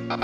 Which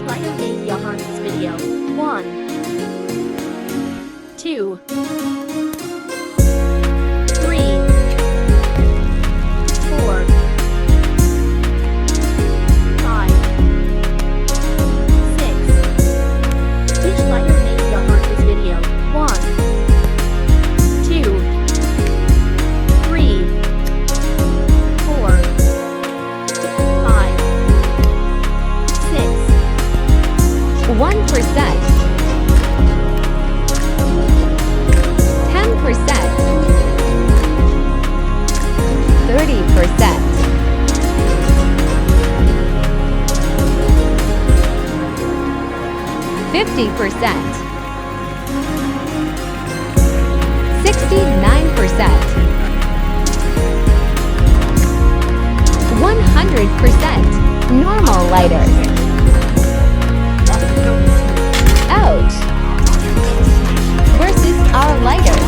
lighter made ya harm this video? 1, 2, 3, 4, 5, 6. Which lighter made ya harm this video? 1, 2, 3, 4, 5, 6. 1%, 10%, 30%, 50%, 69%, 100%, normal lighters. Ouch! Versus our lighters.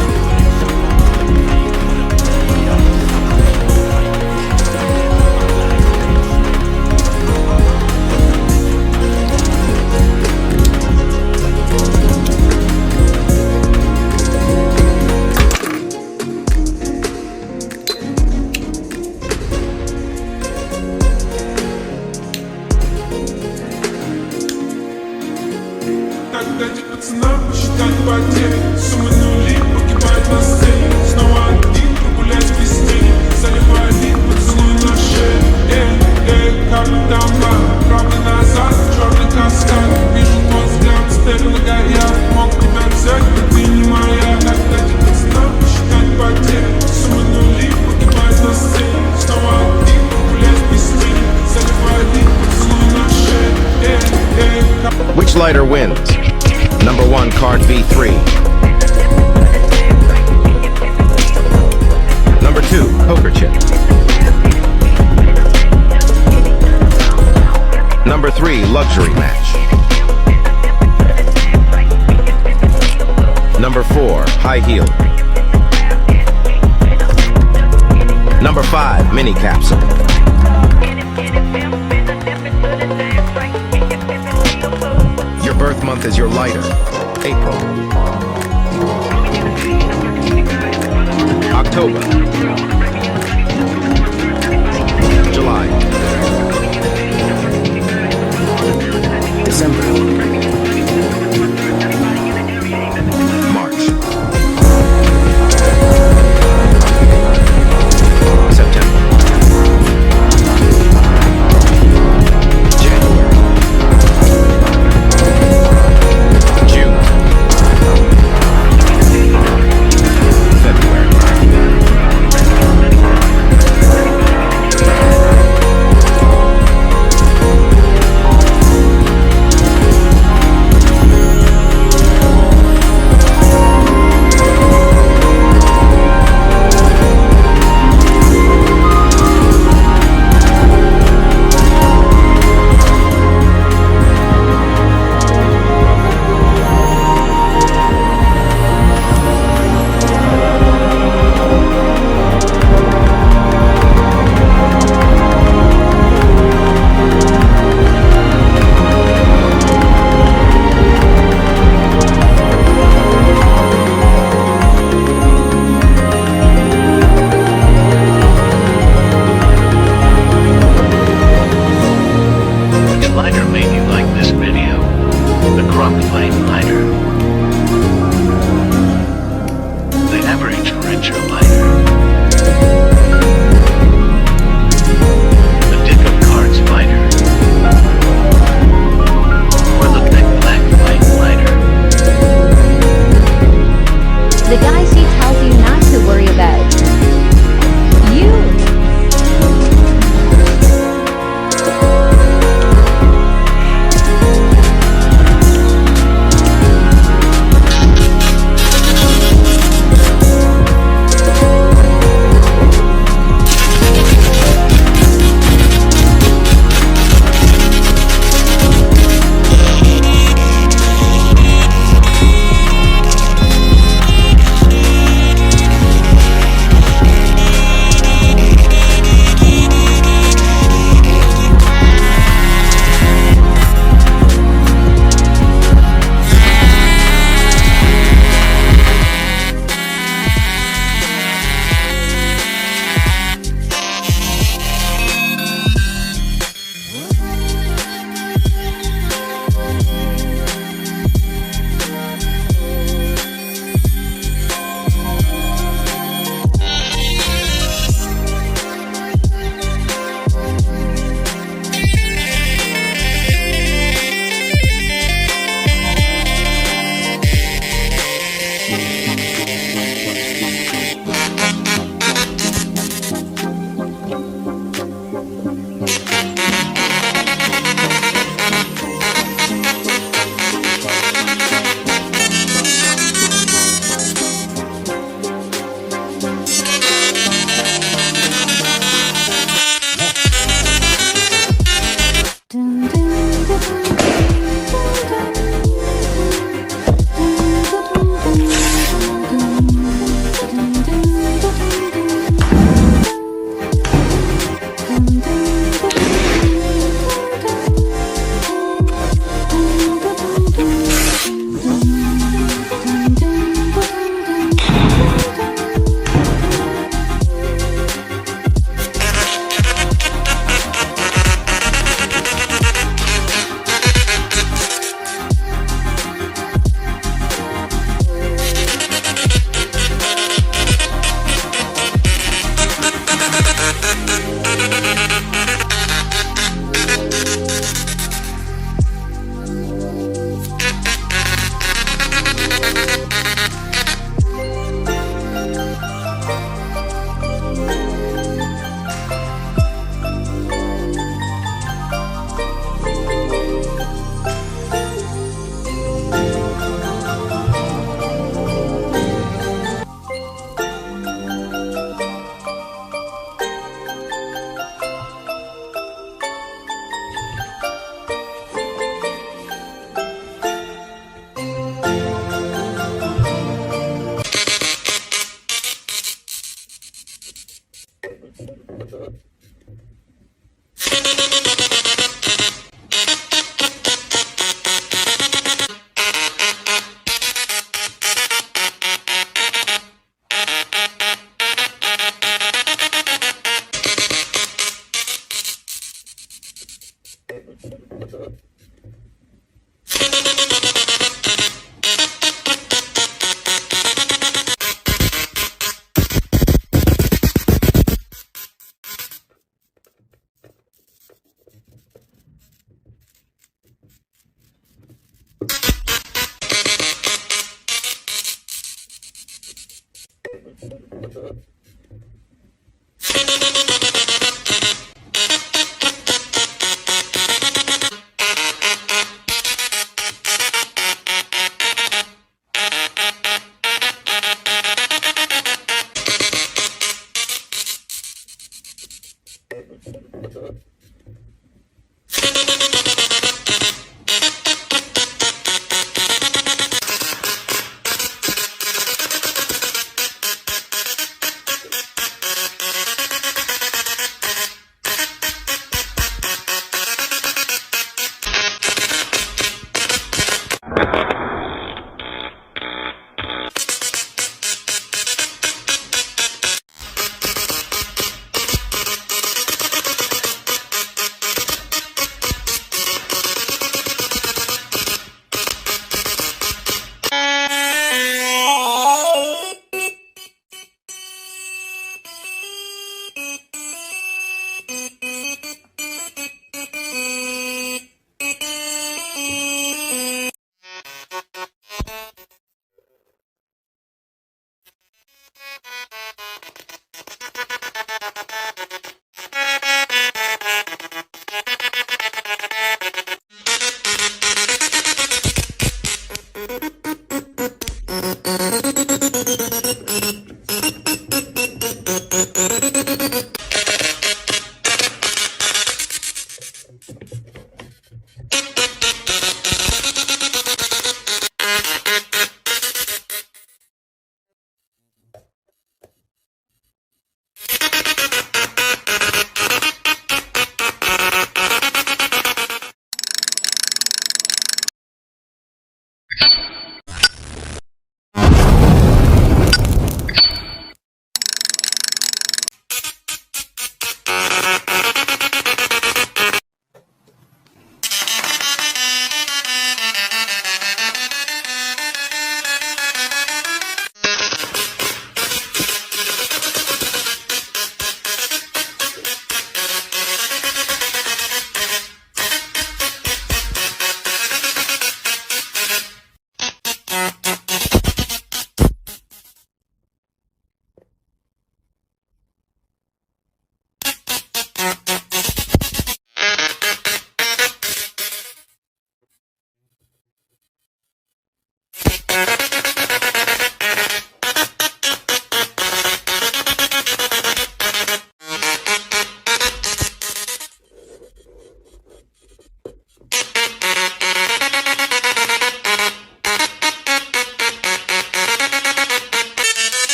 Когда дать пацанам посчитать потери, суммы нули погибает на сцене. Снова один прогулять в весне, заливая лик, поцелуй на шее. Как дома, правда назад, черный каскад. Вижу твой взгляд, стелю на горях. Мог тебя взять, но ты не моя. Когда дать пацанам посчитать потери, суммы нули погибает на сцене. Снова один прогулять в весне, заливая лик, поцелуй на шее. Which lighter wins? Number 1, card V3. Number 2, poker chip. Number 3, luxury match. Number 4, high heel. Number 5, mini capsule. Your birth month is your lighter. April. October. July. December. March. September. January. June. February.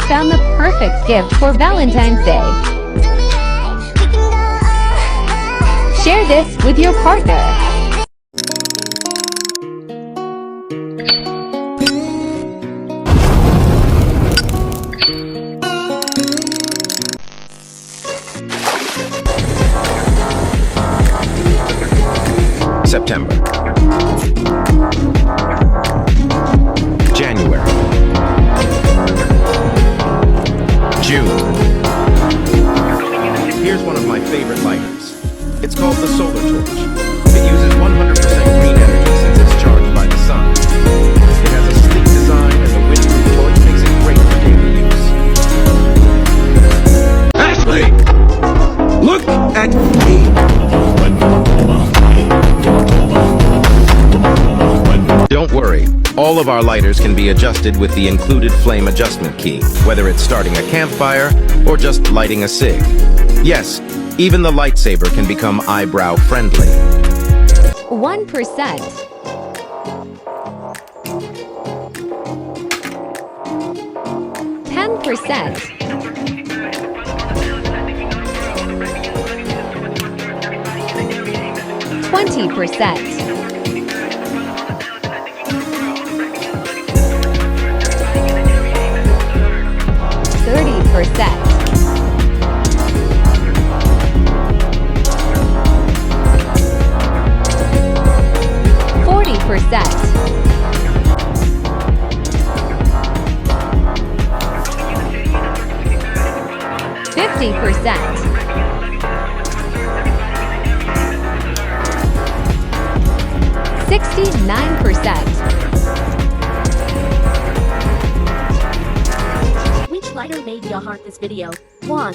found the perfect gift for Valentine's Day. Share this with your partner. September. January. June. Here's one of my favorite lighters. It's called the solar torch. It uses 100% green energy since it's charged by the sun. It has a sleek design and the windproof torch makes it great for daily use. Ashley! Look at me! Don't worry, all of our lighters can be adjusted with the included flame adjustment key, whether it's starting a campfire or just lighting a cig. Yes, even the lightsaber can become eyebrow friendly. 1%. 10%. 20%. 30%. 40%. 50%. 69%. Which lighter made your heart this video? 1,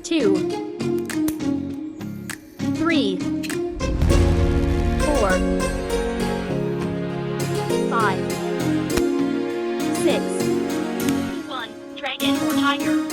2, 3, 4, 5, 6. 1. Dragon or tiger?